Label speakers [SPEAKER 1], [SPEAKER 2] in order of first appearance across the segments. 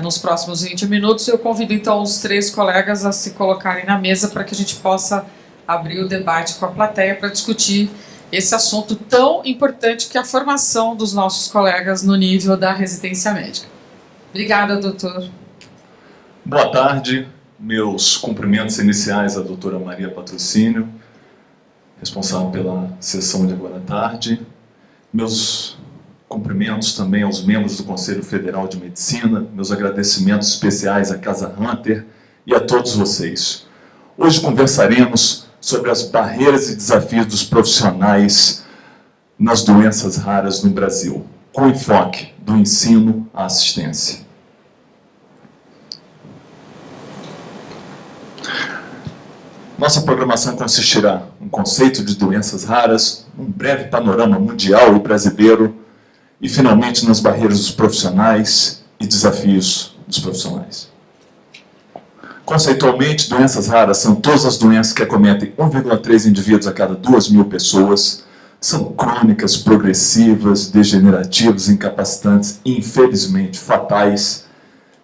[SPEAKER 1] nos próximos 20 minutos. Eu convido então os três colegas a se colocarem na mesa para que a gente possa abrir o debate com a plateia para discutir esse assunto tão importante que é a formação dos nossos colegas no nível da residência médica. Obrigada, doutor.
[SPEAKER 2] Boa tarde. Meus cumprimentos iniciais à doutora Maria Patrocínio, responsável pela sessão de agora à tarde. Meus cumprimentos também aos membros do Conselho Federal de Medicina, meus agradecimentos especiais à Casa Hunter e a todos vocês. Hoje conversaremos sobre as barreiras e desafios dos profissionais nas doenças raras no Brasil, com enfoque do ensino à assistência. Nossa programação consistirá em um conceito de doenças raras, um breve panorama mundial e brasileiro, e, finalmente, nas barreiras dos profissionais e desafios dos profissionais. Conceitualmente, doenças raras são todas as doenças que acometem 1,3 indivíduos a cada 2.000 pessoas, são crônicas, progressivas, degenerativas, incapacitantes e, infelizmente, fatais.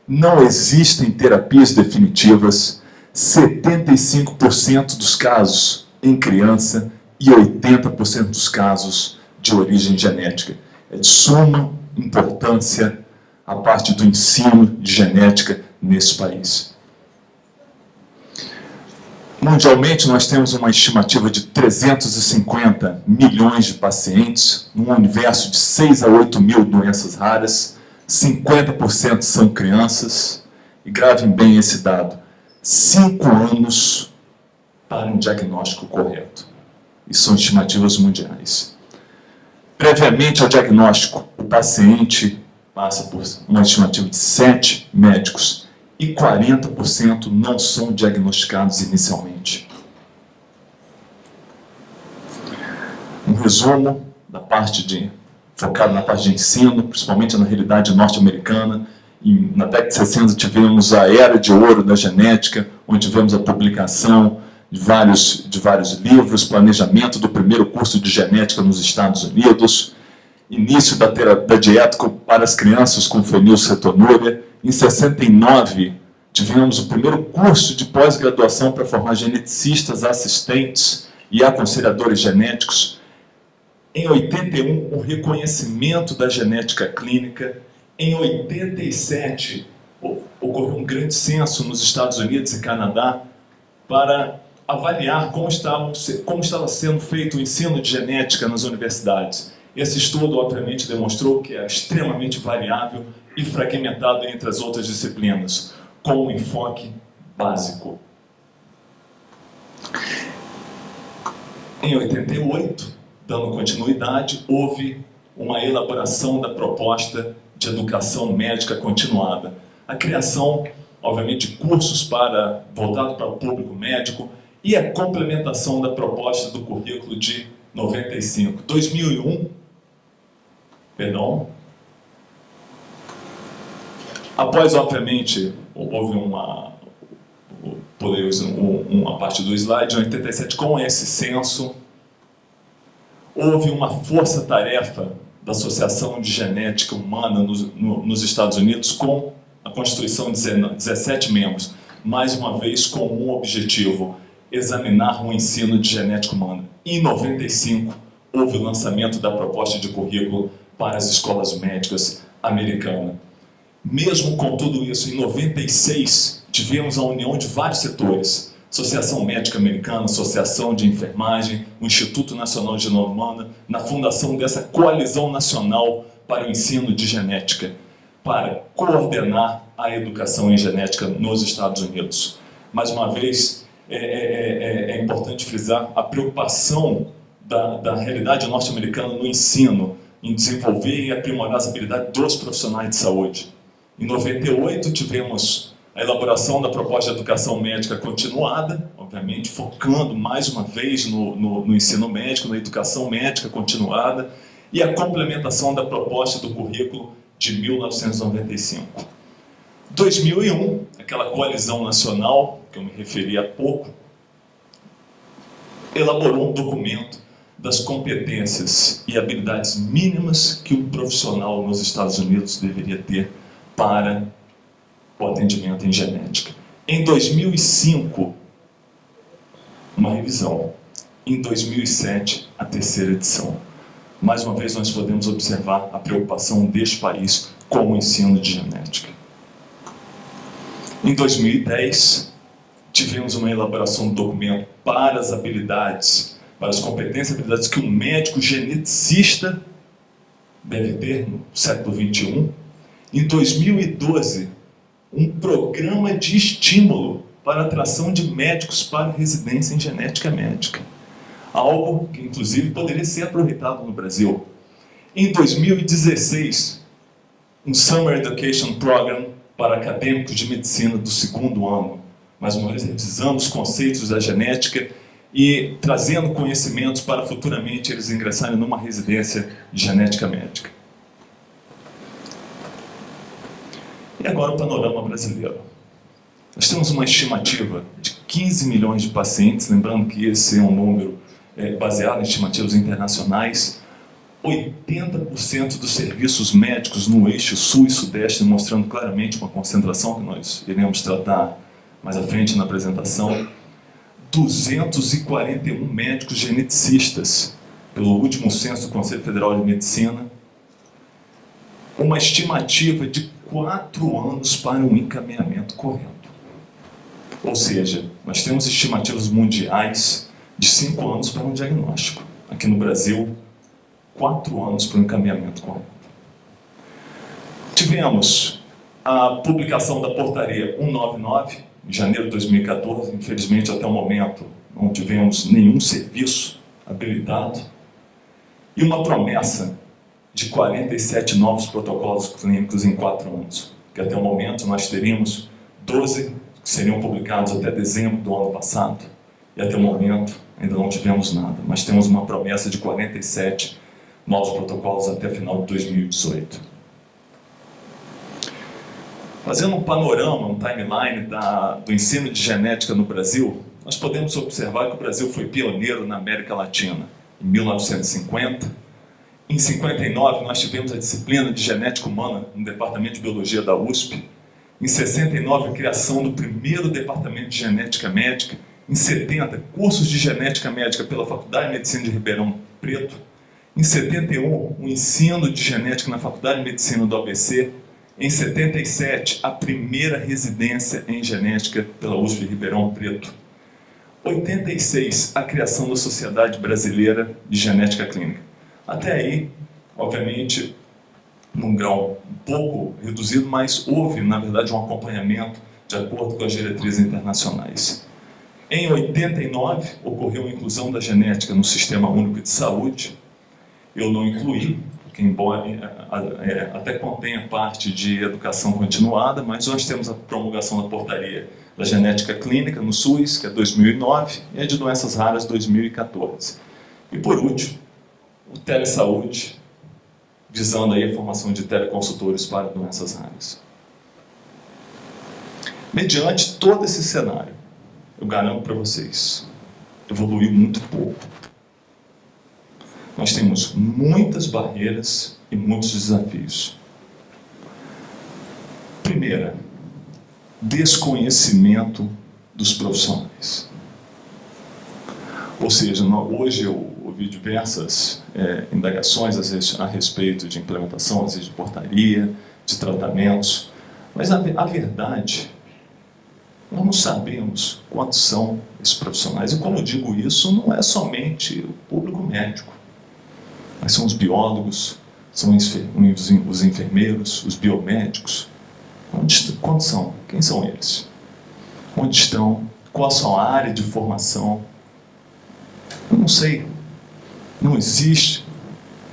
[SPEAKER 2] Não existem terapias definitivas, 75% dos casos em criança e 80% dos casos de origem genética. É de suma importância a parte do ensino de genética nesse país. Mundialmente, nós temos uma estimativa de 350 milhões de pacientes, num universo de 6 a 8 mil doenças raras, 50% são crianças, e gravem bem esse dado, 5 anos para um diagnóstico correto. E são estimativas mundiais. Previamente ao diagnóstico, o paciente passa por uma estimativa de 7 médicos e 40% não são diagnosticados inicialmente. Um resumo da focado na parte de ensino, principalmente na realidade norte-americana. Na década de 60 tivemos a era de ouro da genética, onde tivemos a publicação de vários livros, planejamento do primeiro curso de genética nos Estados Unidos, início da dieta para as crianças com fenilcetonúria. Em 69, tivemos o primeiro curso de pós-graduação para formar geneticistas, assistentes e aconselhadores genéticos. Em 81, o reconhecimento da genética clínica. Em 87, ocorreu um grande censo nos Estados Unidos e Canadá para avaliar como estava sendo feito o ensino de genética nas universidades. Esse estudo, obviamente, demonstrou que é extremamente variável e fragmentado entre as outras disciplinas, com um enfoque básico. Em 88, dando continuidade, houve uma elaboração da proposta de educação médica continuada. A criação, obviamente, de cursos voltados para o público médico e a complementação da proposta do currículo de 95. 2001, após, obviamente, houve uma parte do slide, em 87, com esse censo, houve uma força-tarefa da Associação de Genética Humana nos Estados Unidos, com a constituição de 17 membros, mais uma vez com um objetivo: examinar o ensino de genética humana. Em 95, houve o lançamento da proposta de currículo para as escolas médicas americanas. Mesmo com tudo isso, em 96, tivemos a união de vários setores: Associação Médica Americana, Associação de Enfermagem, o Instituto Nacional de Genoma Humana, na fundação dessa coalizão nacional para o ensino de genética, para coordenar a educação em genética nos Estados Unidos. Mais uma vez, é importante frisar a preocupação da realidade norte-americana no ensino, em desenvolver e aprimorar as habilidades dos profissionais de saúde. Em 98, tivemos a elaboração da proposta de educação médica continuada, obviamente focando mais uma vez no ensino médico, na educação médica continuada, e a complementação da proposta do currículo de 1995. 2001, aquela coalizão nacional, que eu me referi há pouco, elaborou um documento das competências e habilidades mínimas que um profissional nos Estados Unidos deveria ter para o atendimento em genética. Em 2005, uma revisão. Em 2007, a terceira edição. Mais uma vez, nós podemos observar a preocupação deste país com o ensino de genética. Em 2010, tivemos uma elaboração do documento para as habilidades, para as competências e habilidades que um médico geneticista deve ter no século XXI. Em 2012, um programa de estímulo para a atração de médicos para residência em genética médica. Algo que, inclusive, poderia ser aproveitado no Brasil. Em 2016, um Summer Education Program para acadêmicos de medicina do segundo ano. Mais uma vez, revisando os conceitos da genética e trazendo conhecimentos para futuramente eles ingressarem numa residência de genética médica. E agora o panorama brasileiro. Nós temos uma estimativa de 15 milhões de pacientes, lembrando que esse é um número baseado em estimativas internacionais. 80% dos serviços médicos no eixo sul e sudeste, mostrando claramente uma concentração que nós iremos tratar mais à frente na apresentação. 241 médicos geneticistas, pelo último censo do Conselho Federal de Medicina. Uma estimativa de 4 anos para um encaminhamento correto. Ou seja, nós temos estimativas mundiais de 5 anos para um diagnóstico. Aqui no Brasil, 4 anos para um encaminhamento correto. Tivemos a publicação da portaria 199, em janeiro de 2014. Infelizmente, até o momento, não tivemos nenhum serviço habilitado. E uma promessa de 47 novos protocolos clínicos em 4 anos. Que até o momento nós teríamos 12 que seriam publicados até dezembro do ano passado. E até o momento ainda não tivemos nada. Mas temos uma promessa de 47 novos protocolos até final de 2018. Fazendo um panorama, um timeline do ensino de genética no Brasil, nós podemos observar que o Brasil foi pioneiro na América Latina. Em 1950, em 59, nós tivemos a disciplina de genética humana no Departamento de Biologia da USP. Em 69, a criação do primeiro Departamento de Genética Médica. Em 70, cursos de genética médica pela Faculdade de Medicina de Ribeirão Preto. Em 71, o ensino de genética na Faculdade de Medicina do ABC. Em 77, a primeira residência em genética pela USP de Ribeirão Preto. 86, a criação da Sociedade Brasileira de Genética Clínica. Até aí, obviamente, num grau um pouco reduzido, mas houve, na verdade, um acompanhamento de acordo com as diretrizes internacionais. Em 89, ocorreu a inclusão da genética no Sistema Único de Saúde. Eu não incluí, porque embora até contenha parte de educação continuada, mas nós temos a promulgação da portaria da genética clínica no SUS, que é 2009, e a de doenças raras, 2014. E por último, o telesaúde, visando aí a formação de teleconsultores para doenças raras. Mediante todo esse cenário, eu garanto para vocês, evoluiu muito pouco. Nós temos muitas barreiras e muitos desafios. Primeira, desconhecimento dos profissionais. Ou seja, hoje eu ouvi diversas indagações a respeito de implementação, às vezes de portaria, de tratamentos, mas a verdade, nós não sabemos quantos são esses profissionais. E como eu digo isso, não é somente o público médico, mas são os biólogos, são os enfermeiros, os biomédicos. Quantos são? Quem são eles? Onde estão? Qual a sua área de formação? Eu não sei. Não existe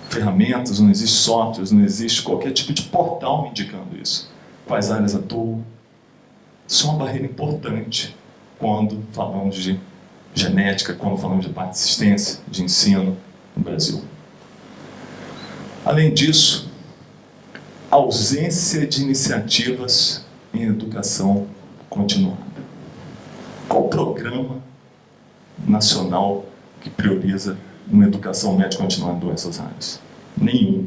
[SPEAKER 2] ferramentas, não existe softwares, não existe qualquer tipo de portal me indicando isso. Quais áreas atuam? Isso é uma barreira importante quando falamos de genética, quando falamos de parte de assistência, de ensino no Brasil. Além disso, ausência de iniciativas em educação continuada. Qual o programa nacional que prioriza uma educação médica continuada em doenças raras? Nenhum.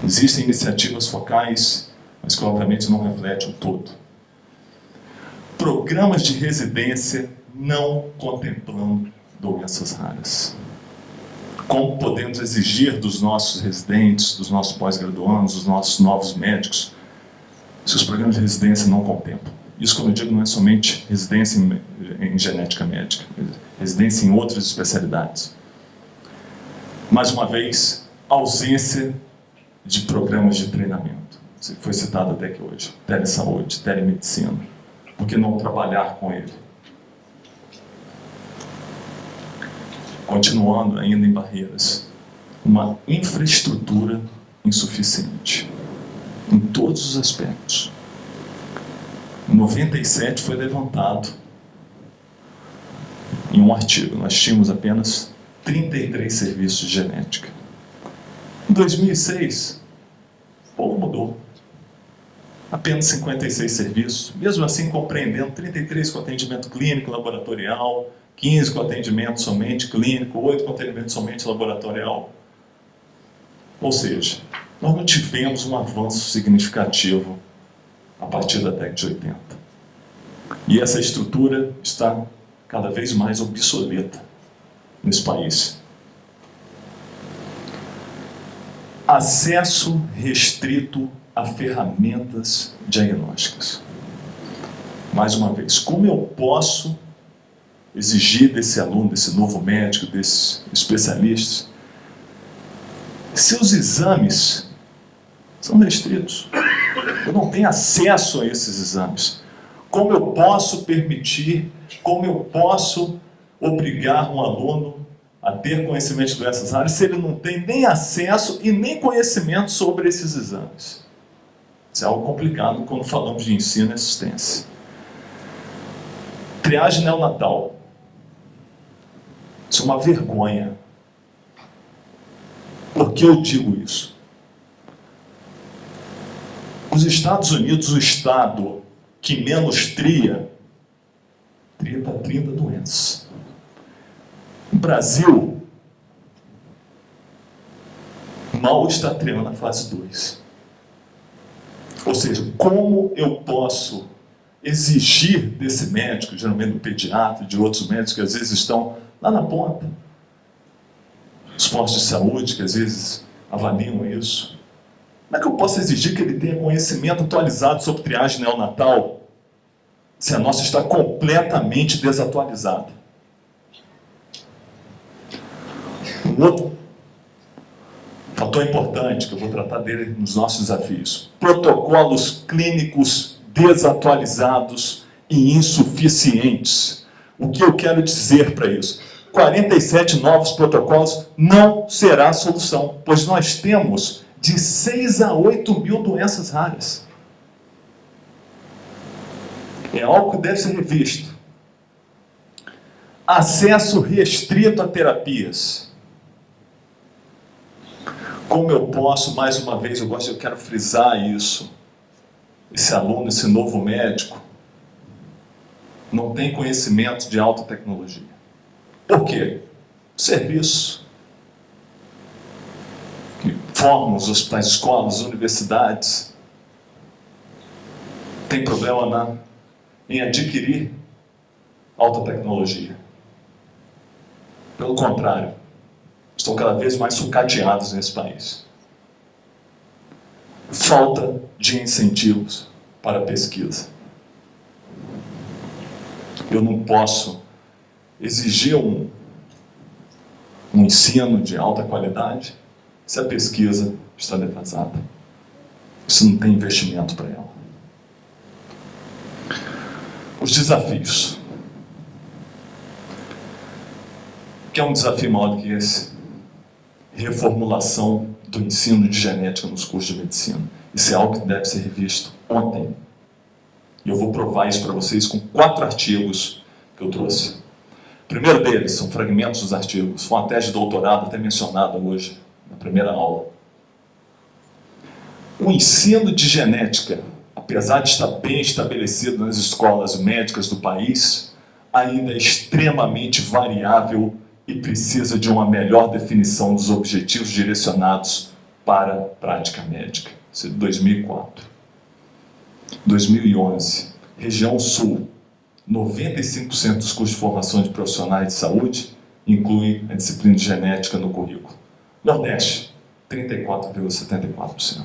[SPEAKER 2] Existem iniciativas focais, mas que obviamente não refletem o todo. Programas de residência não contemplando doenças raras. Como podemos exigir dos nossos residentes, dos nossos pós-graduandos, dos nossos novos médicos, se os programas de residência não contemplam? Isso, como eu digo, não é somente residência em genética médica, residência em outras especialidades. Mais uma vez, ausência de programas de treinamento. Foi citado até aqui hoje. Telesaúde, telemedicina. Por que não trabalhar com ele? Continuando ainda em barreiras. Uma infraestrutura insuficiente. Em todos os aspectos. Em 97 foi levantado em um artigo. Nós tínhamos apenas 33 serviços de genética. Em 2006, pouco mudou. Apenas 56 serviços, mesmo assim compreendendo 33 com atendimento clínico laboratorial, 15 com atendimento somente clínico, 8 com atendimento somente laboratorial. Ou seja, nós não tivemos um avanço significativo a partir da década de 80. E essa estrutura está cada vez mais obsoleta nesse país. Acesso restrito a ferramentas diagnósticas. Mais uma vez, como eu posso exigir desse aluno, desse novo médico, desses especialistas, se os exames são restritos? Eu não tenho acesso a esses exames. Como eu posso permitir, como eu posso obrigar um aluno a ter conhecimento de doenças raras se ele não tem nem acesso e nem conhecimento sobre esses exames? Isso é algo complicado quando falamos de ensino e assistência. Triagem neonatal. Isso é uma vergonha. Por que eu digo isso? Os Estados Unidos, o estado que menos tria para 30 doenças. O Brasil mal está triando a fase 2. Ou seja, como eu posso exigir desse médico, geralmente do pediatra, de outros médicos que às vezes estão lá na ponta, os postos de saúde que às vezes avaliam isso, como é que eu posso exigir que ele tenha conhecimento atualizado sobre triagem neonatal se a nossa está completamente desatualizada? Um outro fator importante, que eu vou tratar dele nos nossos desafios: protocolos clínicos desatualizados e insuficientes. O que eu quero dizer para isso? 47 novos protocolos não será a solução, pois nós temos de 6 a 8 mil doenças raras. É algo que deve ser revisto. Acesso restrito a terapias. Como eu posso, mais uma vez, eu quero frisar isso. Esse aluno, esse novo médico, não tem conhecimento de alta tecnologia. Por quê? Serviço que formam os hospitais, escolas, universidades, tem problema em adquirir alta tecnologia. Pelo contrário, estão cada vez mais sucateados nesse país. Falta de incentivos para a pesquisa. Eu não posso exigir um ensino de alta qualidade se a pesquisa está defasada. Se não tem investimento para ela. Os desafios. Que é um desafio maior do que esse? Reformulação do ensino de genética nos cursos de medicina. Isso é algo que deve ser revisto ontem. E eu vou provar isso para vocês com 4 artigos que eu trouxe. O primeiro deles são fragmentos dos artigos. Foi uma tese de doutorado até mencionada hoje, na primeira aula. O ensino de genética, apesar de estar bem estabelecido nas escolas médicas do país, ainda é extremamente variável e precisa de uma melhor definição dos objetivos direcionados para a prática médica. Isso é de 2004. 2011, região sul, 95% dos cursos de formação de profissionais de saúde inclui a disciplina de genética no currículo. Nordeste, 34,74%.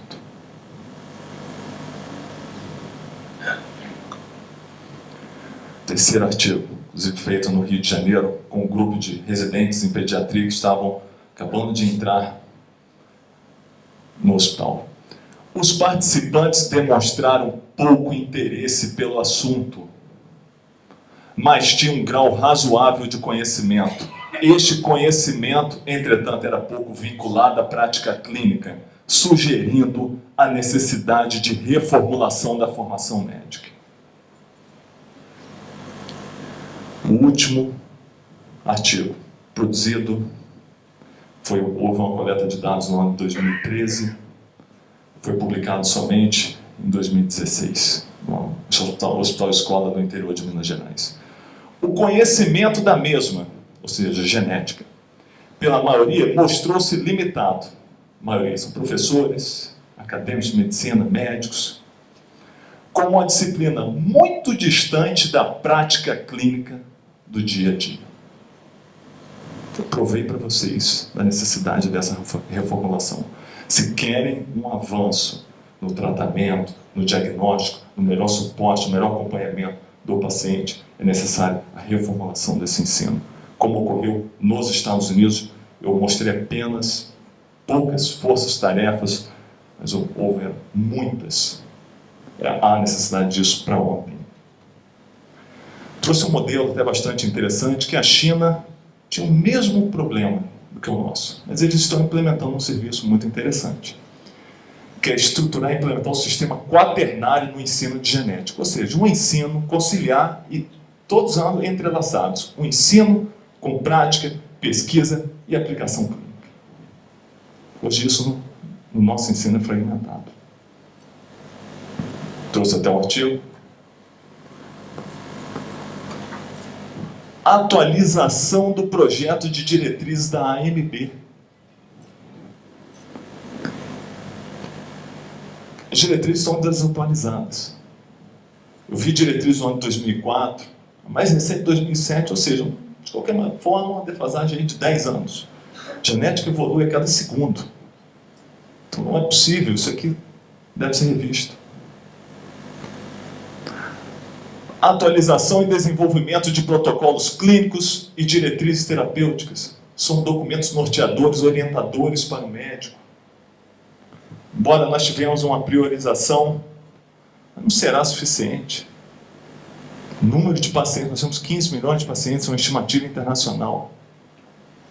[SPEAKER 2] Terceiro artigo, inclusive feito no Rio de Janeiro, com um grupo de residentes em pediatria que estavam acabando de entrar no hospital. Os participantes demonstraram pouco interesse pelo assunto, mas tinham um grau razoável de conhecimento. Este conhecimento, entretanto, era pouco vinculado à prática clínica, sugerindo a necessidade de reformulação da formação médica. O último artigo produzido houve uma coleta de dados no ano de 2013, foi publicado somente em 2016, no Hospital Escola do interior de Minas Gerais. O conhecimento da mesma, ou seja, genética, pela maioria mostrou-se limitado. A maioria são professores, acadêmicos de medicina, médicos, com uma disciplina muito distante da prática clínica do dia a dia. Eu provei para vocês a necessidade dessa reformulação. Se querem um avanço no tratamento, no diagnóstico, no melhor suporte, no melhor acompanhamento do paciente, é necessária a reformulação desse ensino. Como ocorreu nos Estados Unidos, eu mostrei apenas poucas forças-tarefas, mas houve muitas. Há necessidade disso para ontem. Trouxe um modelo até bastante interessante, que a China tinha o mesmo problema do que o nosso, mas eles estão implementando um serviço muito interessante, que é estruturar e implementar um sistema quaternário no ensino de genética, ou seja, um ensino conciliar e todos andam entrelaçados, um ensino com prática, pesquisa e aplicação clínica. Hoje isso no nosso ensino é fragmentado. Trouxe até um artigo. Atualização do projeto de diretrizes da AMB. As diretrizes estão desatualizadas. Eu vi diretrizes no ano de 2004, a mais recente de 2007, ou seja, de qualquer forma, uma defasagem de 10 anos. A genética evolui a cada segundo. Então não é possível, isso aqui deve ser revisto. Atualização e desenvolvimento de protocolos clínicos e diretrizes terapêuticas. São documentos norteadores, orientadores para o médico. Embora nós tivemos uma priorização, não será suficiente. O número de pacientes, nós temos 15 milhões de pacientes, é uma estimativa internacional.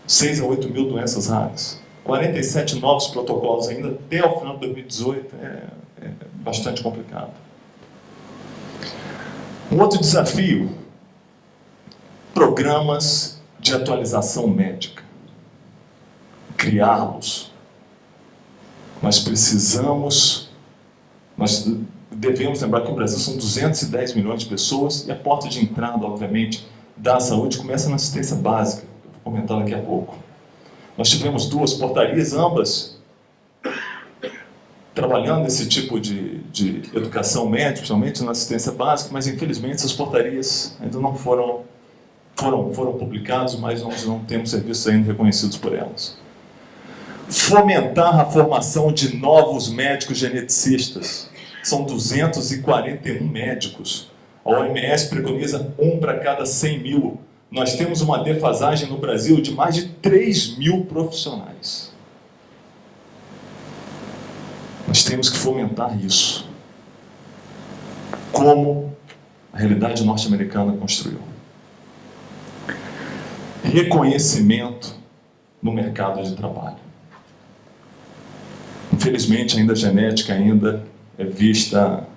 [SPEAKER 2] 6 a 8 mil doenças raras. 47 novos protocolos ainda até o final de 2018, é bastante complicado. Um outro desafio, programas de atualização médica. Criá-los. Nós devemos lembrar que o Brasil são 210 milhões de pessoas e a porta de entrada, obviamente, da saúde começa na assistência básica, que eu vou comentar daqui a pouco. Nós tivemos 2 portarias, ambas trabalhando nesse tipo de educação médica, principalmente na assistência básica, mas infelizmente essas portarias ainda não foram publicadas, mas nós não temos serviços ainda reconhecidos por elas. Fomentar a formação de novos médicos geneticistas. São 241 médicos. A OMS preconiza 1 para cada 100 mil. Nós temos uma defasagem no Brasil de mais de 3 mil profissionais. Nós temos que fomentar isso, como a realidade norte-americana construiu. Reconhecimento no mercado de trabalho. Infelizmente, ainda a genética ainda é vista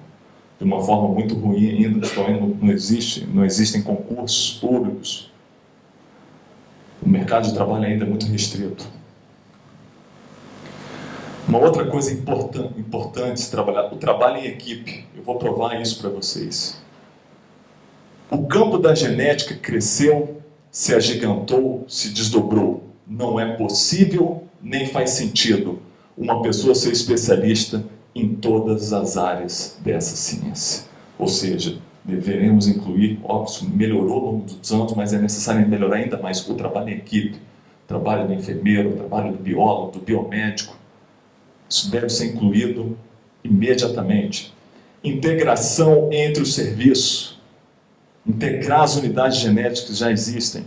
[SPEAKER 2] de uma forma muito ruim, ainda não existem concursos públicos. O mercado de trabalho ainda é muito restrito. Uma outra coisa importante se trabalhar, o trabalho em equipe. Eu vou provar isso para vocês. O campo da genética cresceu, se agigantou, se desdobrou. Não é possível, nem faz sentido. uma pessoa ser especialista em todas as áreas dessa ciência. Ou seja, deveremos incluir, óbvio, melhorou ao longo dos anos, mas é necessário melhorar ainda mais o trabalho em equipe, o trabalho do enfermeiro, o trabalho do biólogo, do biomédico. Isso deve ser incluído imediatamente. Integração entre os serviços, integrar as unidades genéticas que já existem.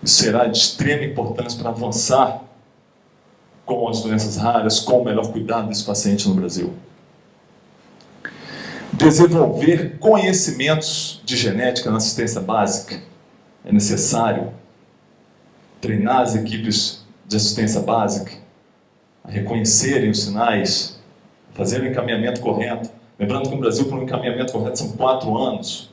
[SPEAKER 2] Isso será de extrema importância para avançar com as doenças raras, com o melhor cuidado desse paciente no Brasil. Desenvolver conhecimentos de genética na assistência básica. É necessário treinar as equipes de assistência básica a reconhecerem os sinais, fazer o encaminhamento correto. Lembrando que no Brasil, para um encaminhamento correto, são 4 anos.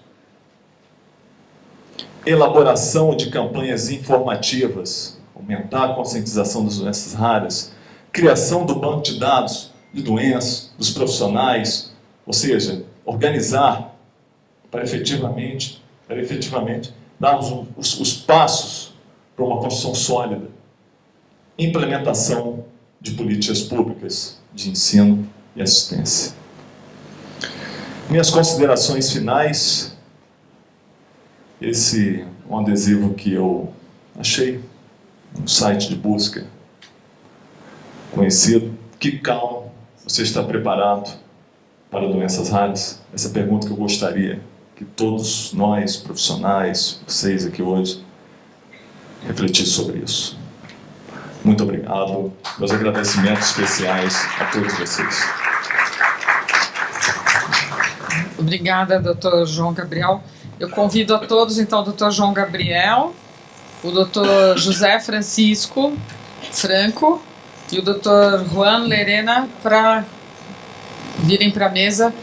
[SPEAKER 2] Elaboração de campanhas informativas, aumentar a conscientização das doenças raras, criação do banco de dados de doenças, dos profissionais, ou seja, organizar para efetivamente darmos os passos para uma construção sólida. Implementação de políticas públicas de ensino e assistência. Minhas considerações finais. Esse é um adesivo que eu achei no site de busca conhecido. Que calma, você está preparado para doenças raras? Essa é a pergunta que eu gostaria que todos nós, profissionais, vocês aqui hoje, refletissem sobre isso. Muito obrigado. Meus agradecimentos especiais a todos vocês.
[SPEAKER 1] Obrigada, Dr. João Gabriel. Eu convido a todos, então, o Dr. João Gabriel, o Dr. José Francisco Franco e o Dr. Juan Lerena para virem para a mesa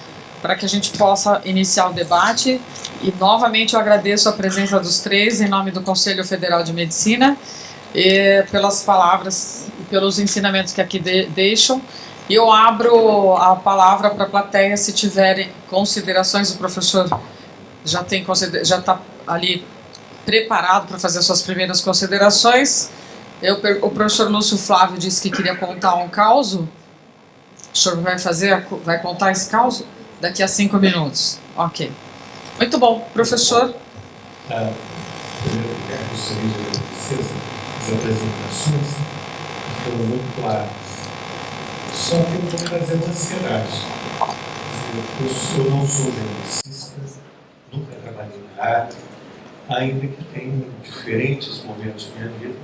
[SPEAKER 1] para que a gente possa iniciar o debate. E, novamente, eu agradeço a presença dos três em nome do Conselho Federal de Medicina e pelas palavras e pelos ensinamentos que aqui deixam. E eu abro a palavra para a plateia se tiverem considerações. O professor já está ali preparado para fazer suas primeiras considerações. O professor Lúcio Flávio disse que queria contar um caos. O senhor vai contar esse caos? Daqui a 5 minutos. Ok. Muito bom. Professor?
[SPEAKER 3] Primeiro, eu gostaria de agradecer as apresentações, que foram muito claras. Só que eu estou trazendo ansiedade. Eu não sou geneticista, nunca trabalhei na área, ainda que tenha, em diferentes momentos da minha vida,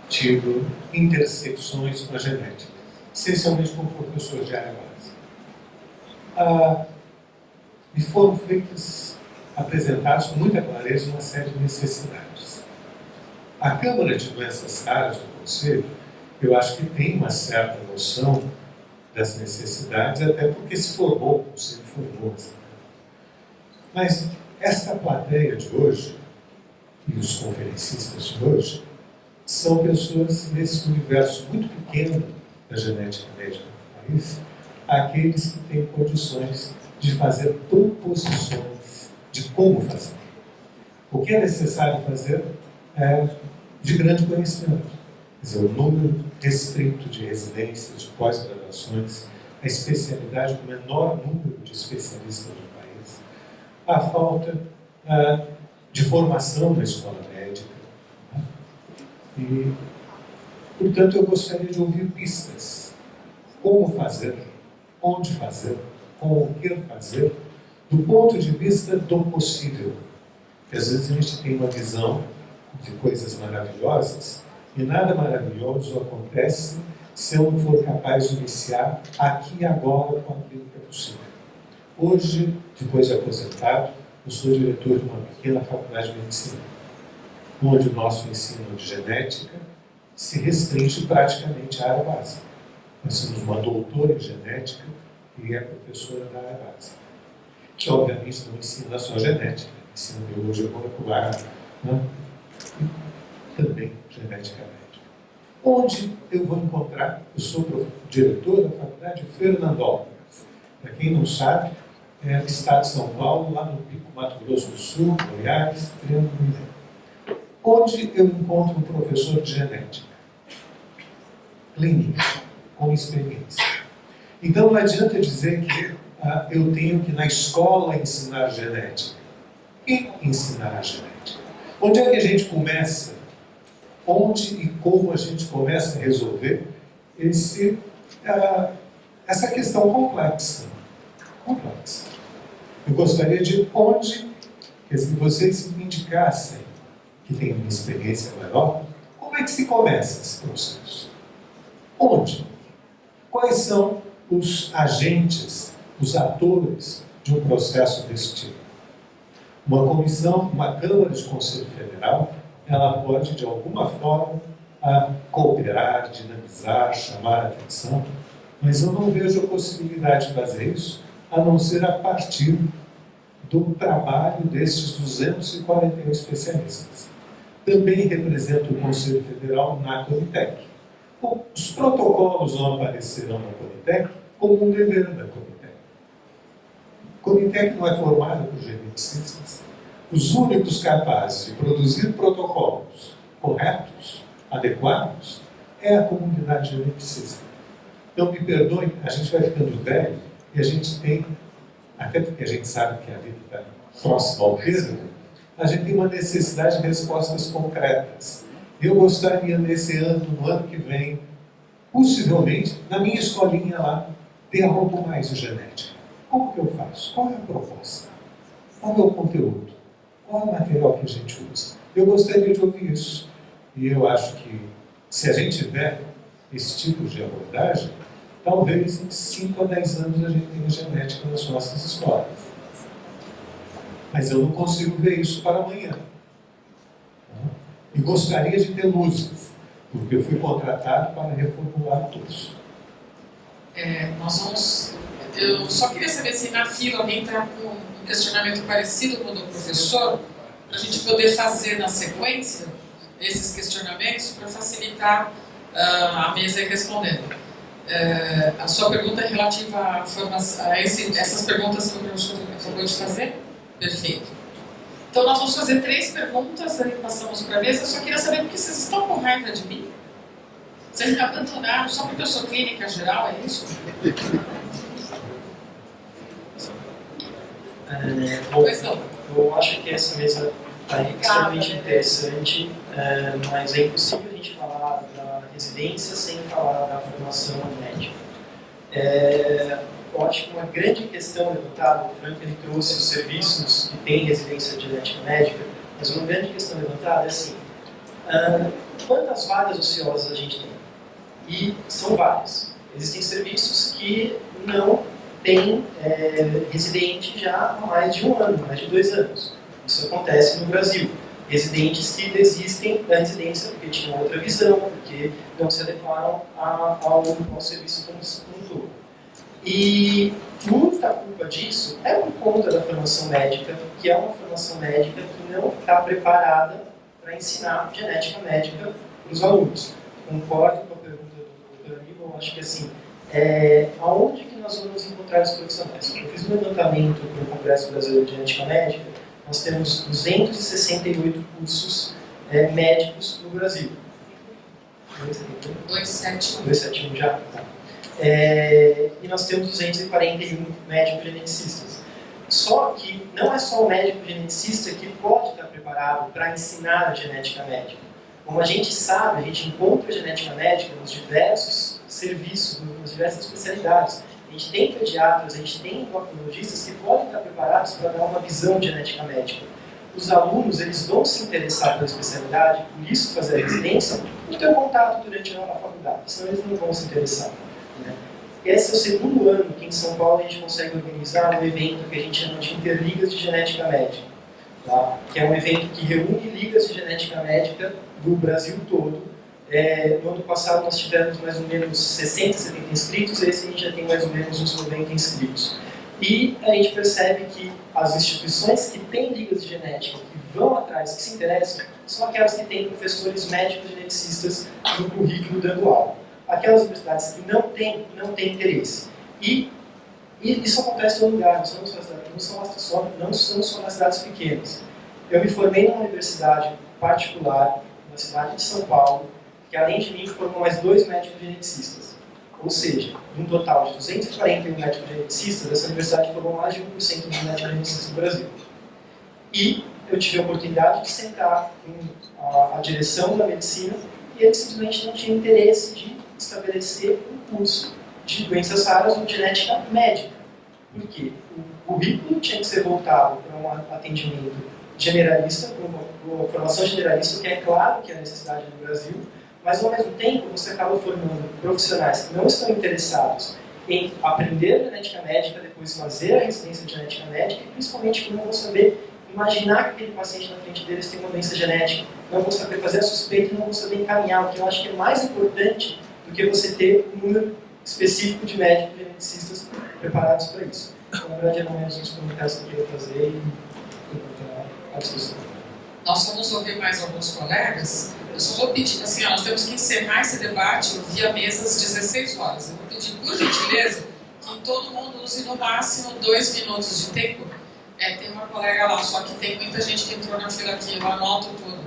[SPEAKER 3] tido intersecções com a genética, essencialmente como professor de área básica. Me foram apresentados com muita clareza uma série de necessidades. A Câmara de Doenças Raras do Conselho, eu acho que tem uma certa noção das necessidades, até porque se formou, o Conselho formou. Mas esta plateia de hoje, e os conferencistas de hoje, são pessoas nesse universo muito pequeno da genética médica do país, aqueles que têm condições de fazer proposições de como fazer. O que é necessário fazer é de grande conhecimento. Quer dizer, o número restrito de residências, de pós-graduações, a especialidade do menor número de especialistas do país, a falta de formação na escola médica. E, portanto, eu gostaria de ouvir pistas. Como fazer, onde fazer, com o que fazer, do ponto de vista do possível. Porque às vezes a gente tem uma visão de coisas maravilhosas e nada maravilhoso acontece se eu não for capaz de iniciar aqui e agora com aquilo que é possível. Hoje, depois de aposentado, eu sou diretor de uma pequena faculdade de medicina, onde o nosso ensino de genética se restringe praticamente à área básica. Nós temos uma doutora em genética e é professora da área básica, que obviamente não ensina só genética, ensina biologia molecular, né? E também genética médica. Onde eu vou encontrar? Eu sou diretor da faculdade Fernandópolis. Para quem não sabe, é o estado de São Paulo, lá no Pico Mato Grosso do Sul, Goiás, Triângulo Mineiro. Onde eu encontro um professor de genética? Clínica. com experiência. Então não adianta dizer que eu tenho que na escola ensinar genética. Quem ensinará genética? Onde é que a gente começa? Onde e como a gente começa a resolver essa questão complexa? Eu gostaria de onde, se vocês me indicassem que tem uma experiência maior, como é que se começa esse processo? Onde? Quais são os agentes, os atores de um processo desse tipo? Uma comissão, uma Câmara de Conselho Federal, ela pode, de alguma forma, cooperar, dinamizar, chamar a atenção, mas eu não vejo a possibilidade de fazer isso, a não ser a partir do trabalho desses 241 especialistas. Também represento o Conselho Federal na Conitec. Os protocolos não aparecerão na Conitec como um dever da Conitec. A Conitec não é formada por geneticistas. Os únicos capazes de produzir protocolos corretos, adequados, é a comunidade geneticista. Então, me perdoem, a gente vai ficando velho e a gente tem, até porque a gente sabe que a vida está próxima ao termo, a gente tem uma necessidade de respostas concretas. Eu gostaria, nesse ano, no ano que vem, possivelmente, na minha escolinha lá, ter algo mais de genética. Como que eu faço? Qual é a proposta? Qual é o conteúdo? Qual é o material que a gente usa? Eu gostaria de ouvir isso. E eu acho que, se a gente tiver esse tipo de abordagem, talvez em 5 a 10 anos a gente tenha genética nas nossas escolas. Mas eu não consigo ver isso para amanhã. E gostaria de ter luzes, porque eu fui contratado para reformular o curso.
[SPEAKER 1] Eu só queria saber se na fila alguém está com um questionamento parecido com o do professor, para a gente poder fazer na sequência esses questionamentos para facilitar a mesa ir respondendo. A sua pergunta é relativa à formação, essas perguntas que o professor acabou de fazer? Perfeito. Então nós vamos fazer 3 perguntas, aí passamos para a mesa. Eu só queria saber por que vocês estão com raiva de mim? Vocês me abandonaram só porque eu sou clínica geral, é isso? Pois não.
[SPEAKER 4] Eu acho que essa mesa está extremamente interessante, mas é impossível a gente falar da residência sem falar da formação médica. Eu acho que uma grande questão levantada, o Frank ele trouxe os serviços que têm residência de genética médica, mas uma grande questão levantada é assim, quantas vagas ociosas a gente tem? E são várias. Existem serviços que não têm residente já há mais de 1 ano, mais de 2 anos. Isso acontece no Brasil. Residentes que desistem da residência porque tinham outra visão, porque não se adequaram ao serviço como um todo. E muita culpa disso é por conta da formação médica, que é uma formação médica que não está preparada para ensinar genética médica para os alunos. Concordo com a pergunta do Dr. Aníbal, acho que assim, aonde que nós vamos encontrar os profissionais? Eu fiz um levantamento para o Congresso Brasileiro de Genética Médica, nós temos 268 cursos médicos no Brasil. 271 já? Tá. E nós temos 241 médicos geneticistas. Só que não é só o médico geneticista que pode estar preparado para ensinar a genética médica. Como a gente sabe, a gente encontra a genética médica nos diversos serviços, nas diversas especialidades. A gente tem pediatras, a gente tem endocrinologistas que podem estar preparados para dar uma visão de genética médica. Os alunos, eles vão se interessar pela especialidade, por isso fazer a residência, e ter contato durante a faculdade, senão eles não vão se interessar. Né? Esse é o 2º ano que em São Paulo a gente consegue organizar um evento que a gente chama de Interligas de Genética Médica, tá? Que é um evento que reúne ligas de genética médica do Brasil todo. No ano passado nós tivemos mais ou menos 60, 70 inscritos, esse a gente já tem mais ou menos uns 90 inscritos. E a gente percebe que as instituições que têm ligas de genética, que vão atrás, que se interessam, são aquelas que têm professores médicos geneticistas no currículo dando aula. Aquelas universidades que não têm interesse. E isso acontece em todo lugar, não são só nas cidades pequenas. Eu me formei numa universidade particular, na cidade de São Paulo, que além de mim formou mais 2 médicos geneticistas. Ou seja, de um total de 241 médicos geneticistas, essa universidade formou mais de 1% dos médicos geneticistas do Brasil. E eu tive a oportunidade de sentar com a direção da medicina e eles simplesmente não tinham interesse de estabelecer um curso de doenças raras ou genética médica. Por quê? O currículo tinha que ser voltado para um atendimento generalista, para uma formação generalista, que é claro que é a necessidade no Brasil, mas ao mesmo tempo você acaba formando profissionais que não estão interessados em aprender genética médica, depois fazer a residência de genética médica e principalmente que não vão saber imaginar que aquele paciente na frente deles tem uma doença genética, não vão saber fazer a suspeita e não vão saber encaminhar, o que eu acho que é mais importante do que você ter um número específico de médicos geneticistas preparados para isso. Então, na verdade, eram menos uns comentários que eu queria fazer e a discussão.
[SPEAKER 1] Nós vamos ouvir mais alguns colegas. Eu só vou pedir, assim, nós temos que encerrar esse debate via mesa às 16 horas. Eu vou pedir, por gentileza, que todo mundo use no máximo 2 minutos de tempo. Tem uma colega lá, só que tem muita gente que entrou na fila aqui, eu anoto tudo.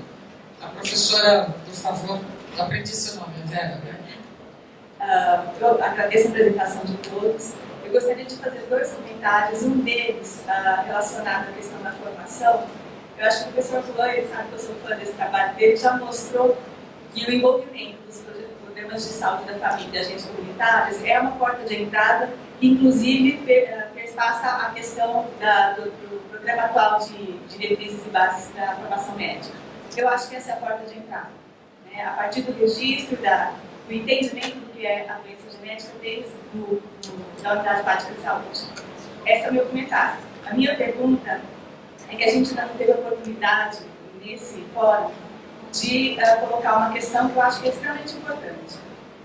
[SPEAKER 1] A professora, por favor, eu aprendi seu nome, é Vera, né?
[SPEAKER 5] Eu agradeço a apresentação de todos. Eu gostaria de fazer 2 comentários, um deles relacionado à questão da formação. Eu acho que o professor Fulano, ele sabe que eu sou fã desse trabalho dele, já mostrou que o envolvimento dos problemas de saúde da família e agentes comunitários é uma porta de entrada, que inclusive perpassa a questão do programa atual de diretrizes e bases da formação médica. Eu acho que essa é a porta de entrada, né? A partir do registro, do entendimento do que é a doença genética desde da unidade básica de saúde. Esse é o meu comentário. A minha pergunta é que a gente ainda não teve a oportunidade, nesse fórum, de colocar uma questão que eu acho que é extremamente importante.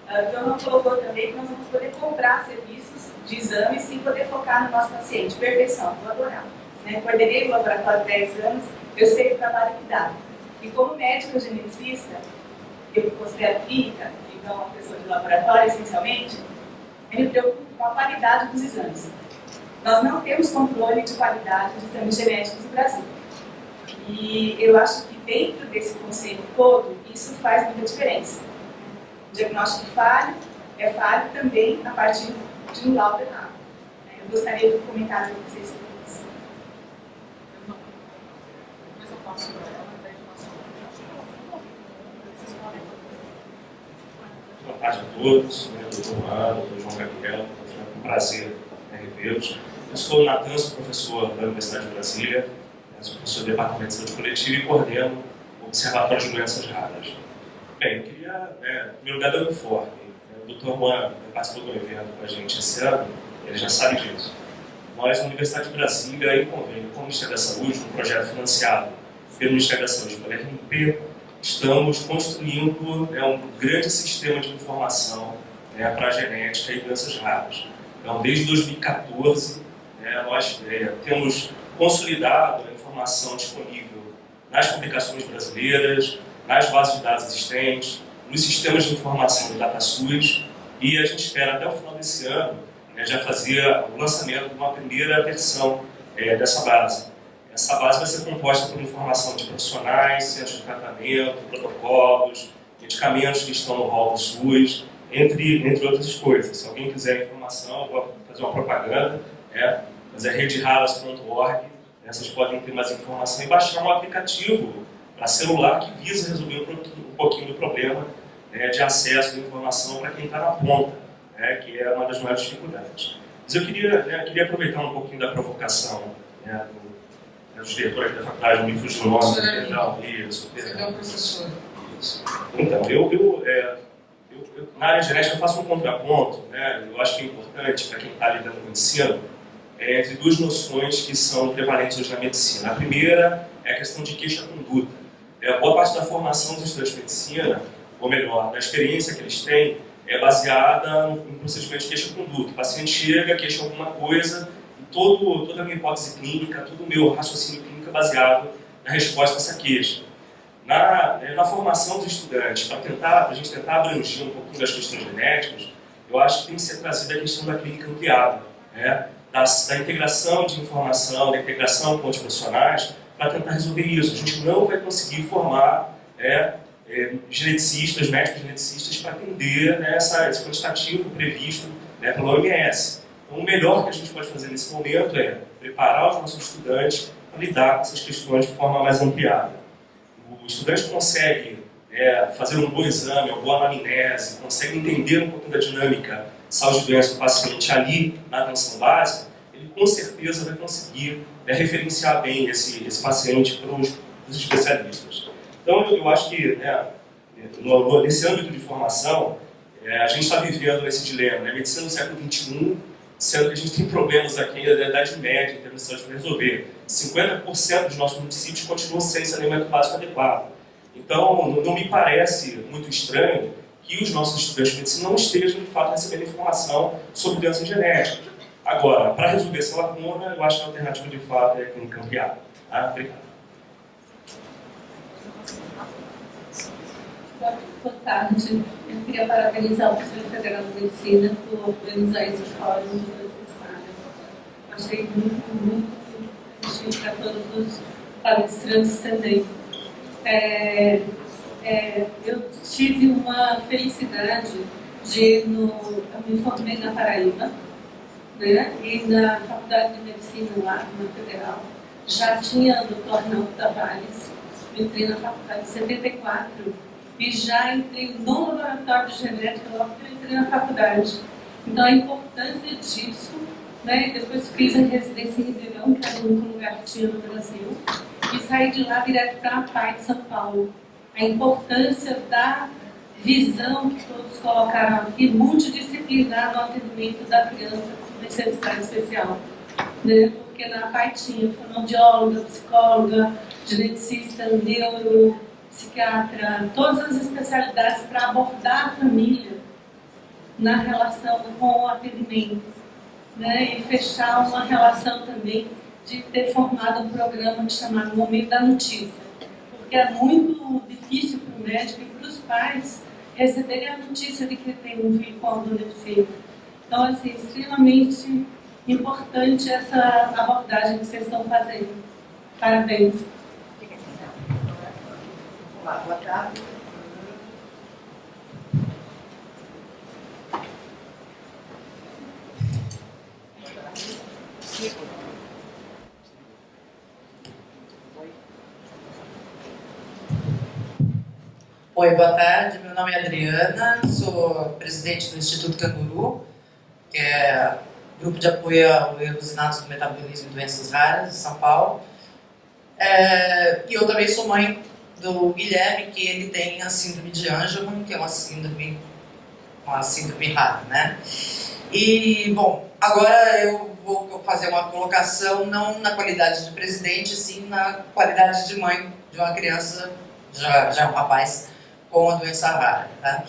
[SPEAKER 5] Que eu não colocou também, que nós vamos poder comprar serviços de exames sem poder focar no nosso paciente. Perfeição, vou adorar. Né? Coordenei o laboratório há 10 anos, eu sei o trabalho que dá. E como médico geneticista, eu considero clínica, então uma pessoa de laboratório essencialmente, eu me preocupo com a qualidade dos exames. Nós não temos controle de qualidade dos exames genéticos no Brasil. E eu acho que dentro desse conceito todo, isso faz muita diferença. O diagnóstico falho é falho também a partir de um laudo errado. Eu gostaria de comentar com vocês sobre isso.
[SPEAKER 6] Boa tarde a todos, doutor Juan, doutor João Gabriel, é um prazer revê-los. Eu sou o Natan, sou professor da Universidade de Brasília, sou professor do Departamento de Saúde Coletiva e coordeno o Observatório de Doenças Raras. Bem, eu queria, em primeiro lugar, dar um informe. O doutor Juan participou do evento com a gente esse ano, ele já sabe disso. Nós, na Universidade de Brasília, em convênio com o Ministério da Saúde, um projeto financiado pelo Ministério da Saúde pela RNP, estamos construindo um grande sistema de informação para a genética e doenças raras. Então, desde 2014, nós temos consolidado a informação disponível nas publicações brasileiras, nas bases de dados existentes, nos sistemas de informação do DataSUS, e a gente espera até o final desse ano já fazer o lançamento de uma primeira versão dessa base. Essa base vai ser composta por informação de profissionais, centros de tratamento, protocolos, medicamentos que estão no rol do SUS, entre outras coisas. Se alguém quiser informação, eu vou fazer uma propaganda, mas é rederaras.org, vocês podem ter mais informação e baixar um aplicativo para celular que visa resolver um pouquinho do problema de acesso à informação para quem está na ponta, que é uma das maiores dificuldades. Mas eu queria aproveitar um pouquinho da provocação dos diretores da faculdade, me fugiu o nome, perdão. Isso, perdão.
[SPEAKER 1] Professor.
[SPEAKER 6] Isso. Então, eu na área genética eu faço um contraponto, eu acho que é importante para quem está lidando com o ensino, entre duas noções que são prevalentes hoje na medicina. A primeira é a questão de queixa-conduta. Boa parte da formação dos estudantes de medicina, ou melhor, da experiência que eles têm, é baseada no procedimento de queixa-conduta. O paciente chega, queixa alguma coisa, e toda a minha hipótese clínica, todo o meu raciocínio clínico é baseado na resposta a essa queixa. Na formação dos estudantes, para a gente tentar abranger um pouquinho das questões genéticas, eu acho que tem que ser trazida a questão da clínica ampliada, da integração de informação, da integração com os profissionais, para tentar resolver isso. A gente não vai conseguir formar geneticistas, médicos geneticistas, para atender, né, esse quantitativo previsto, né, pela OMS. Então, o melhor que a gente pode fazer nesse momento é preparar os nossos estudantes para lidar com essas questões de forma mais ampliada. O estudante consegue fazer um bom exame, uma boa anamnese, consegue entender um pouco da dinâmica de saúde e doença do paciente ali na atenção básica, ele com certeza vai conseguir referenciar bem esse paciente para os especialistas. Então, eu acho que nesse âmbito de formação, a gente está vivendo esse dilema, né? Medicina no século XXI, sendo que a gente tem problemas aqui ainda da Idade Média, em termos de saúde, para resolver. 50% dos nossos municípios continuam sem saneamento básico adequado. Então, não me parece muito estranho que os nossos estudantes de medicina não estejam, de fato, recebendo informação sobre doença genética. Agora, para resolver essa lacuna, eu acho que a alternativa, de fato, é clínica ampliada. Tá? Obrigado.
[SPEAKER 7] Boa tarde. Eu queria parabenizar o Conselho Federal de Medicina por organizar esse fórum de necessário. Achei muito útil para todos os palestrantes também. Eu tive uma felicidade eu me formei na Paraíba, né? E na Faculdade de Medicina lá, na Federal, já tinha o Dr. Arnaldo Tavares. Eu entrei na faculdade em 74 e já entrei no laboratório de genética logo que eu entrei na faculdade. Então, a importância disso, né? Depois fiz a residência em Ribeirão, que era o único lugar que tinha no Brasil, e saí de lá direto para a PAI de São Paulo. A importância da visão que todos colocaram aqui, multidisciplinar no atendimento da criança com necessidade especial. Né? Porque na PAI tinha fonoaudióloga, psicóloga, geneticista, neuro, psiquiatra, todas as especialidades para abordar a família na relação com o atendimento, né? E fechar uma relação também de ter formado um programa chamado Momento da Notícia, porque é muito difícil para o médico e para os pais receberem a notícia de que tem um filho com alguma deficiência. Então, assim, extremamente importante essa abordagem que vocês estão fazendo. Parabéns.
[SPEAKER 8] Olá, boa tarde. Oi, boa tarde. Meu nome é Adriana, sou presidente do Instituto Canguru, que é grupo de apoio ao elusinados do metabolismo e doenças raras de São Paulo. E eu também sou mãe do Guilherme, que ele tem a síndrome de Angelman, que é uma síndrome rara, né? E, bom, agora eu vou fazer uma colocação não na qualidade de presidente, sim na qualidade de mãe de uma criança, já um rapaz, com a doença rara. Tá?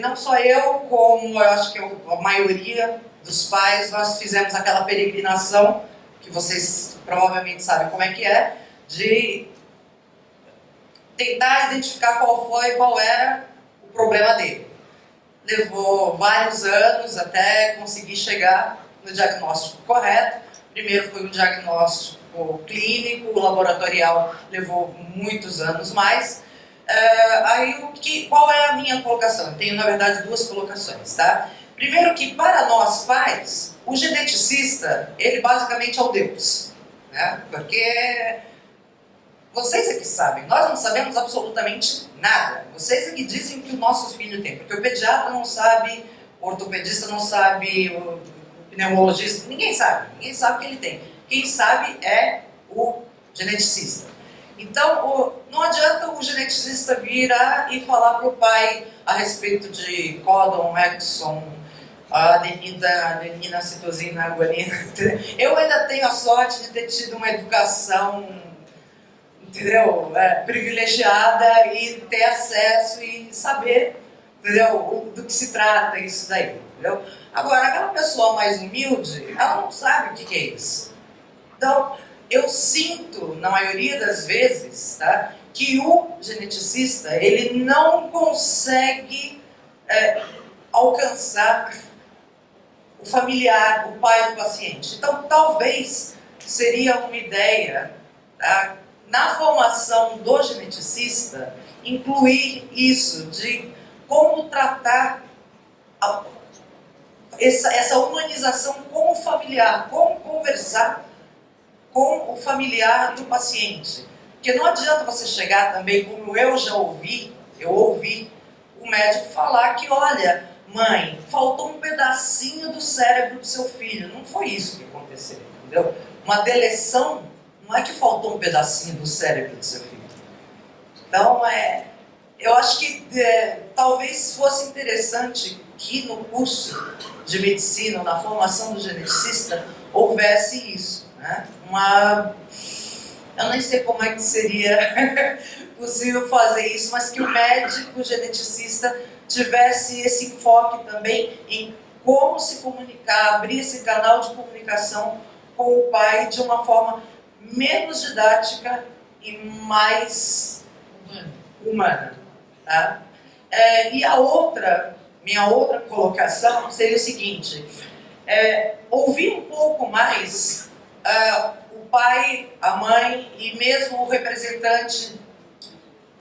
[SPEAKER 8] Não só eu, como eu acho que a maioria dos pais, nós fizemos aquela peregrinação, que vocês provavelmente sabem como é que é, de tentar identificar qual era o problema dele. Levou vários anos até conseguir chegar no diagnóstico correto. Primeiro foi um diagnóstico clínico, o laboratorial levou muitos anos mais. Qual é a minha colocação? Eu tenho, na verdade, duas colocações, tá? Primeiro que, para nós pais, o geneticista, ele basicamente é o Deus, né? Porque vocês é que sabem, nós não sabemos absolutamente nada. Vocês é que dizem que os nossos filhos têm, porque o pediatra não sabe, o ortopedista não sabe, o pneumologista, ninguém sabe o que ele tem. Quem sabe é o geneticista. Então, não adianta o geneticista virar e falar para o pai a respeito de códon, exon, adenina, citosina, guanina. Eu ainda tenho a sorte de ter tido uma educação, entendeu, privilegiada e ter acesso e saber, entendeu, do que se trata isso daí, entendeu? Agora, aquela pessoa mais humilde, ela não sabe o que é isso. Então, eu sinto, na maioria das vezes, tá, que o geneticista, ele não consegue alcançar o familiar, o pai do paciente. Então, talvez seria uma ideia, tá, na formação do geneticista, incluir isso de como tratar essa humanização com o familiar, como conversar com o familiar do paciente. Porque não adianta você chegar também, como eu ouvi o médico falar que, olha, mãe, faltou um pedacinho do cérebro do seu filho. Não foi isso que aconteceu, entendeu? Uma deleção não é que faltou um pedacinho do cérebro do seu filho. Então, eu acho que talvez fosse interessante que no curso de medicina, na formação do geneticista, houvesse isso, né? Eu nem sei como é que seria possível fazer isso, mas que o médico geneticista tivesse esse enfoque também em como se comunicar, abrir esse canal de comunicação com o pai de uma forma menos didática e mais humana. Tá? E minha outra colocação seria o seguinte, ouvir um pouco mais o pai, a mãe e mesmo o representante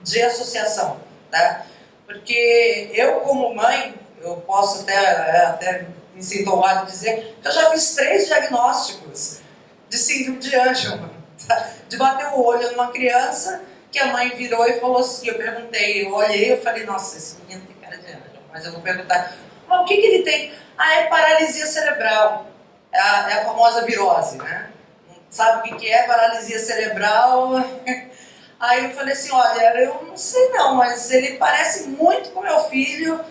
[SPEAKER 8] de associação, tá? Porque eu, como mãe, eu posso até me sinto honrado de dizer que eu já fiz 3 diagnósticos de síndrome de Angelman, tá? De bater o olho numa criança que a mãe virou e falou assim, eu olhei, eu falei, nossa, esse menino tem cara de Angelman, mas eu vou perguntar, mas o que ele tem? É paralisia cerebral, é a famosa virose, né? Sabe o que é paralisia cerebral? Aí eu falei assim, olha, eu não sei não, mas ele parece muito com meu filho.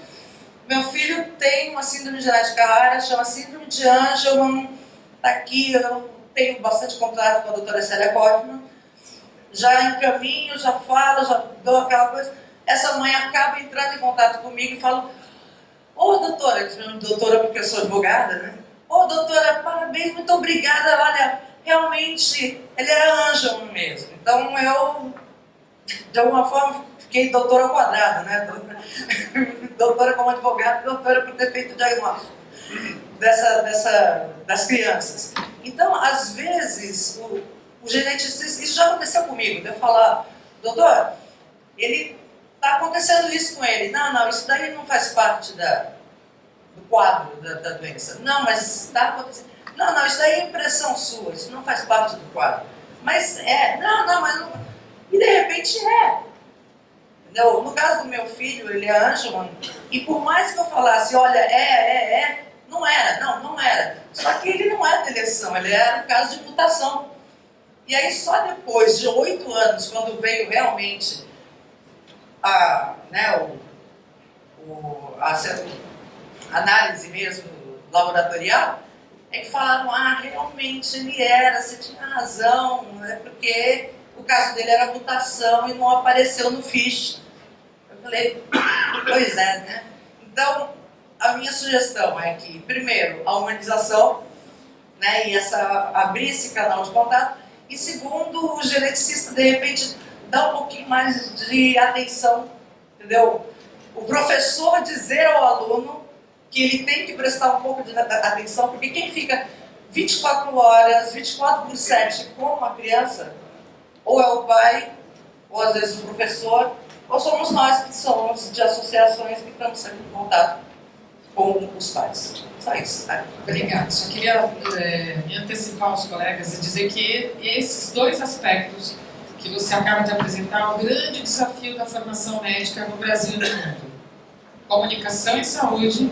[SPEAKER 8] Meu filho tem uma síndrome genética rara, chama síndrome de Angelman. Tá aqui, eu tenho bastante contato com a doutora Célia Kaufmann. Já encaminho, já falo, já dou aquela coisa. Essa mãe acaba entrando em contato comigo e fala, doutora, eu chamo de doutora porque eu sou advogada, né? Doutora, parabéns, muito obrigada, olha, realmente, ele era Angelman mesmo. Então eu, de alguma forma, fiquei doutora ao quadrado, né? Doutora como advogada, doutora por ter feito o diagnóstico das crianças. Então, às vezes, o geneticista, isso já aconteceu comigo, de eu falar, doutor, está acontecendo isso com ele. Não, isso daí não faz parte do quadro da doença. Não, mas está acontecendo. Não, isso daí é impressão sua, isso não faz parte do quadro. Mas não, mas não. E de repente Entendeu? No caso do meu filho, ele é Angelman, e por mais que eu falasse, olha, não era. Só que ele não é deleção, ele era um caso de mutação. E aí só depois de 8 anos, quando veio realmente a análise mesmo laboratorial, é que falaram, realmente ele era, você tinha razão, né? Porque o caso dele era mutação e não apareceu no fiche. Eu falei, pois é, né? Então, a minha sugestão é que, primeiro, a humanização, né? E abrir esse canal de contato, e segundo, o geneticista, de repente, dá um pouquinho mais de atenção, entendeu? O professor dizer ao aluno que ele tem que prestar um pouco de atenção, porque quem fica 24 horas, 24/7 com uma criança, ou é o pai, ou às vezes o professor, ou somos nós que somos de associações que estamos sempre em contato com os pais. Só isso, tá?
[SPEAKER 1] Obrigada. Só queria me antecipar aos colegas e dizer que esses 2 aspectos que você acaba de apresentar é o grande desafio da formação médica no Brasil e no mundo. Comunicação em saúde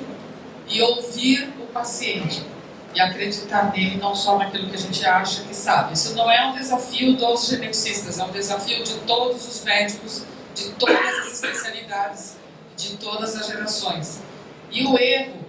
[SPEAKER 1] e ouvir o paciente e acreditar nele, não só naquilo que a gente acha que sabe. Isso não é um desafio dos geneticistas, é um desafio de todos os médicos, de todas as especialidades, de todas as gerações. E o erro,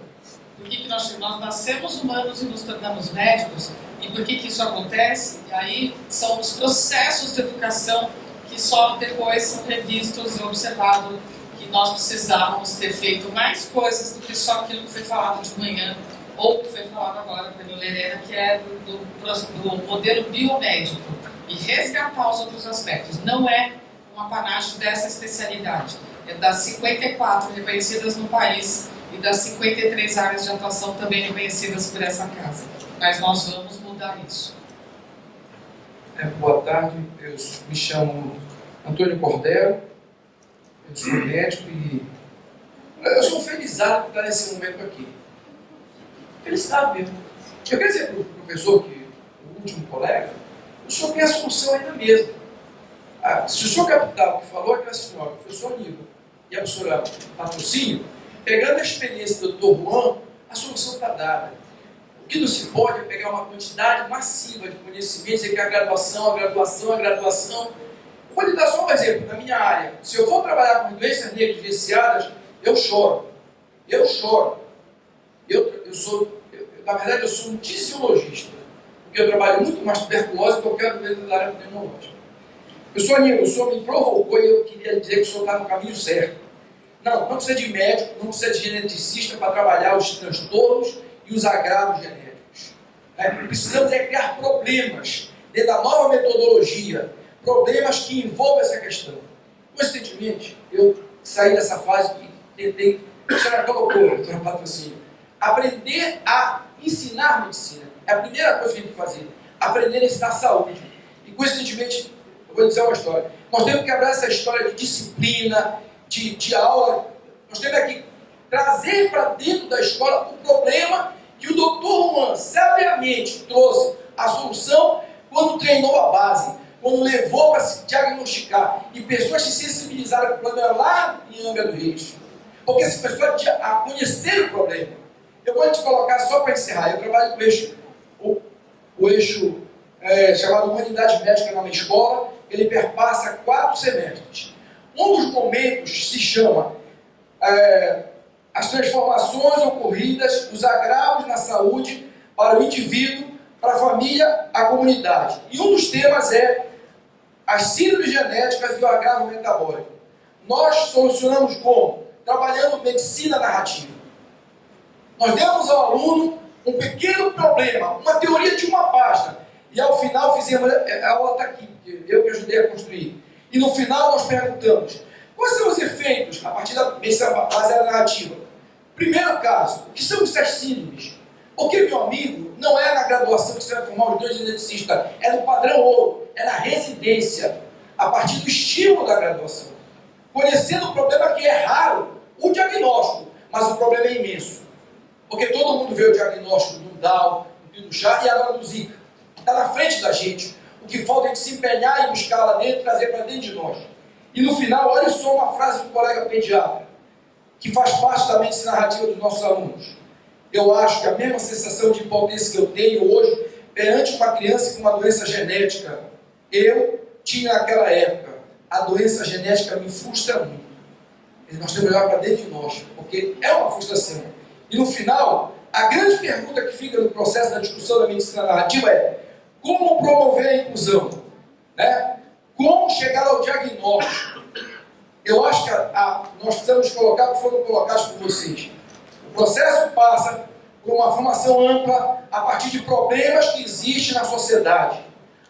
[SPEAKER 1] por que nós nascemos humanos e nos tornamos médicos, e por que isso acontece? E aí são os processos de educação que só depois são revistos e observados, que nós precisávamos ter feito mais coisas do que só aquilo que foi falado de manhã, ou que foi falado agora pela Lerena, que é do modelo biomédico, e resgatar os outros aspectos. Não é um apanágio dessa especialidade, é das 54 reconhecidas no país e das 53 áreas de atuação também reconhecidas por essa casa. Mas nós vamos mudar isso.
[SPEAKER 9] Boa tarde, eu me chamo Antônio Cordero, eu sou médico e eu sou felizado por estar nesse momento aqui. Felicidade mesmo. Eu quero dizer para o professor, que o último colega, o senhor tem a solução aí na mesa. Se o senhor captar o que falou aquela senhora, o professor Aníbal e a professora Patrocínio, pegando a experiência do Dr. Juan, a solução está dada. O que não se pode é pegar uma quantidade massiva de conhecimentos e que a graduação. Eu vou lhe dar só um exemplo, na minha área. Se eu for trabalhar com doenças negligenciadas, eu choro. Na verdade, eu sou um tisiologista, porque eu trabalho muito mais tuberculose do que qualquer doença da área pneumológica. Professor Aníbal, o senhor me provocou e eu queria dizer que o senhor está no caminho certo. Não precisa de médico, não precisa de geneticista para trabalhar os transtornos e os agravos genéticos. Precisamos criar problemas dentro da nova metodologia, problemas que envolvam essa questão. Coincidentemente, eu saí dessa fase e tentei, a senhora colocou, doutora Patrocínio, aprender a ensinar medicina. É a primeira coisa que a gente tem que fazer, aprender a ensinar saúde. E coincidentemente, eu vou dizer uma história. Nós temos que quebrar essa história de disciplina, de aula. Nós temos que trazer para dentro da escola o problema que o Dr. Juan sabiamente trouxe a solução quando treinou a base, quando levou para se diagnosticar e pessoas se sensibilizaram com o problema lá em Angra do Reis. Porque as pessoas conheceram o problema. Eu vou te colocar só para encerrar. Eu trabalho com o eixo chamado Humanidade Médica na minha escola. Ele perpassa 4 semestres. Um dos momentos se chama as transformações ocorridas, os agravos na saúde para o indivíduo, para a família, a comunidade. E um dos temas é as síndromes genéticas e o agravo metabólico. Nós solucionamos como? Trabalhando medicina narrativa. Nós demos ao aluno um pequeno problema, uma teoria de uma página, e ao final fizemos, a aula está aqui, eu que ajudei a construir. E no final nós perguntamos, quais são os efeitos, a partir da baseada narrativa? Primeiro caso, o que são essas síndromes? Porque, meu amigo, não é na graduação que você vai formar os 2 geneticistas, é no padrão ouro, é na residência, a partir do estímulo da graduação. Conhecendo o problema que é raro, o diagnóstico, mas o problema é imenso. Porque todo mundo vê o diagnóstico do Down, do Pinduchar e agora do Zika. Está na frente da gente. O que falta é de se empenhar e buscar lá dentro, trazer para dentro de nós. E no final, olha só uma frase do colega pediatra, que faz parte da medicina narrativa dos nossos alunos. Eu acho que a mesma sensação de impotência que eu tenho hoje perante uma criança com uma doença genética, eu tinha naquela época. A doença genética me frustra muito. E nós temos que olhar para dentro de nós, porque é uma frustração. E no final, a grande pergunta que fica no processo da discussão da medicina narrativa é como promover a inclusão? Como chegar ao diagnóstico? Eu acho que nós precisamos colocar o que foram colocados por vocês. O processo passa por uma formação ampla a partir de problemas que existem na sociedade.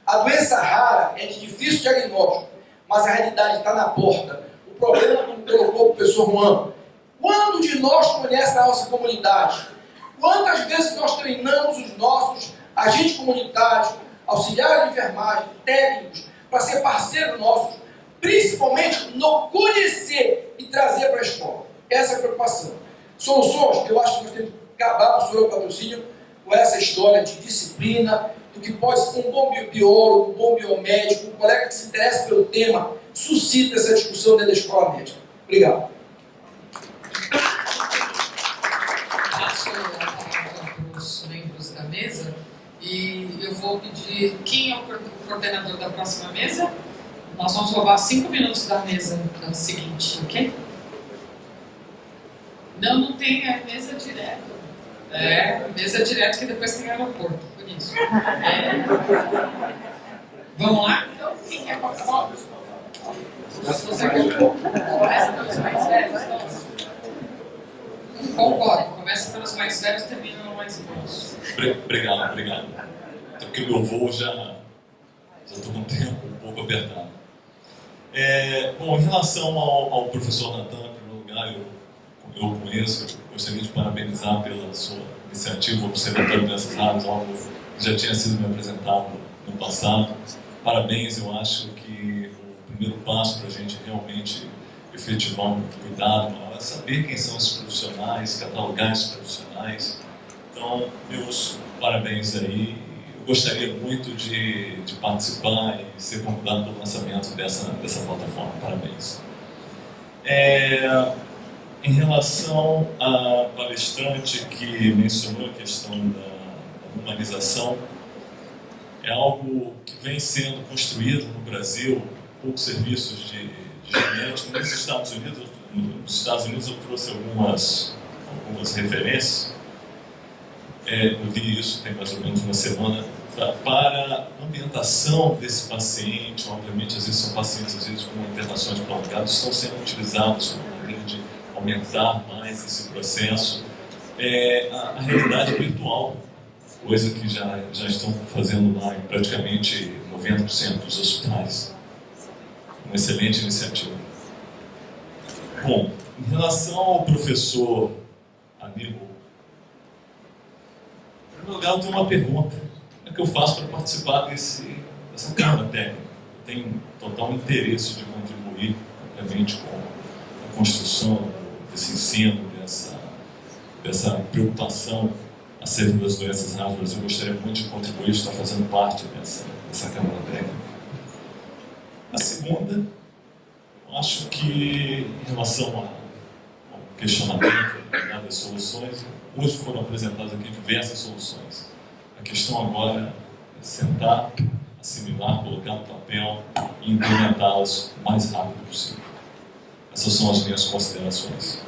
[SPEAKER 9] A doença rara é de difícil diagnóstico, mas a realidade está na porta. O problema, como colocou o professor Juan, quando de nós conhece a nossa comunidade? Quantas vezes nós treinamos os nossos agentes comunitários, auxiliares de enfermagem, técnicos, para ser parceiros nossos, principalmente no conhecer e trazer para a escola? Essa é a preocupação. Soluções que eu acho que nós temos que acabar, professor Patrocínio, com essa história de disciplina, do que pode ser um bom biólogo, um bom biomédico, um colega que se interessa pelo tema, suscita essa discussão dentro da escola médica. Obrigado.
[SPEAKER 1] Passo a palavra para os membros da mesa e eu vou pedir quem é o coordenador da próxima mesa. Nós vamos roubar 5 minutos da mesa seguinte, ok? Não tem, é mesa direto. Mesa direto que depois tem aeroporto, por isso. Vamos lá? Então, quem quer passar? Começa pelos mais velhos. Concordo, começa pelos mais velhos e termina no mais bons.
[SPEAKER 2] Obrigado. Até porque meu voo já estou com o tempo um pouco apertado. Bom, em relação ao professor Natan, em primeiro lugar, eu conheço, gostaria de parabenizar pela sua iniciativa, o Observatório dessas áreas, algo que já tinha sido me apresentado no passado. parabéns, eu acho que o primeiro passo para a gente realmente efetivar um cuidado maior é saber quem são esses profissionais, catalogar esses profissionais. Então, meus parabéns aí. Eu gostaria muito de participar e ser convidado para o lançamento dessa plataforma. Parabéns. Em relação à palestrante que mencionou a questão da humanização, é algo que vem sendo construído no Brasil, poucos serviços de genética. Nos Estados Unidos eu trouxe algumas referências. Eu vi isso tem mais ou menos uma semana. Para a ambientação desse paciente, obviamente, às vezes são pacientes com internações prolongadas, estão sendo utilizados como maneira de aumentar mais esse processo. A realidade virtual, coisa que já estão fazendo lá em praticamente 90% dos hospitais. Uma excelente iniciativa. Bom, em relação ao professor Aníbal, em primeiro lugar, eu tenho uma pergunta. Como é que eu faço para participar dessa Câmara Técnica? Eu tenho total interesse de contribuir, obviamente, com a construção desse ensino, dessa preocupação acerca das doenças raras. Eu gostaria muito de contribuir, estar fazendo parte dessa Câmara Técnica. A segunda, eu acho que, em relação ao questionamento das soluções, hoje foram apresentadas aqui diversas soluções. A questão agora é sentar, assimilar, colocar no papel e implementá-las o mais rápido possível. Essas são as minhas considerações.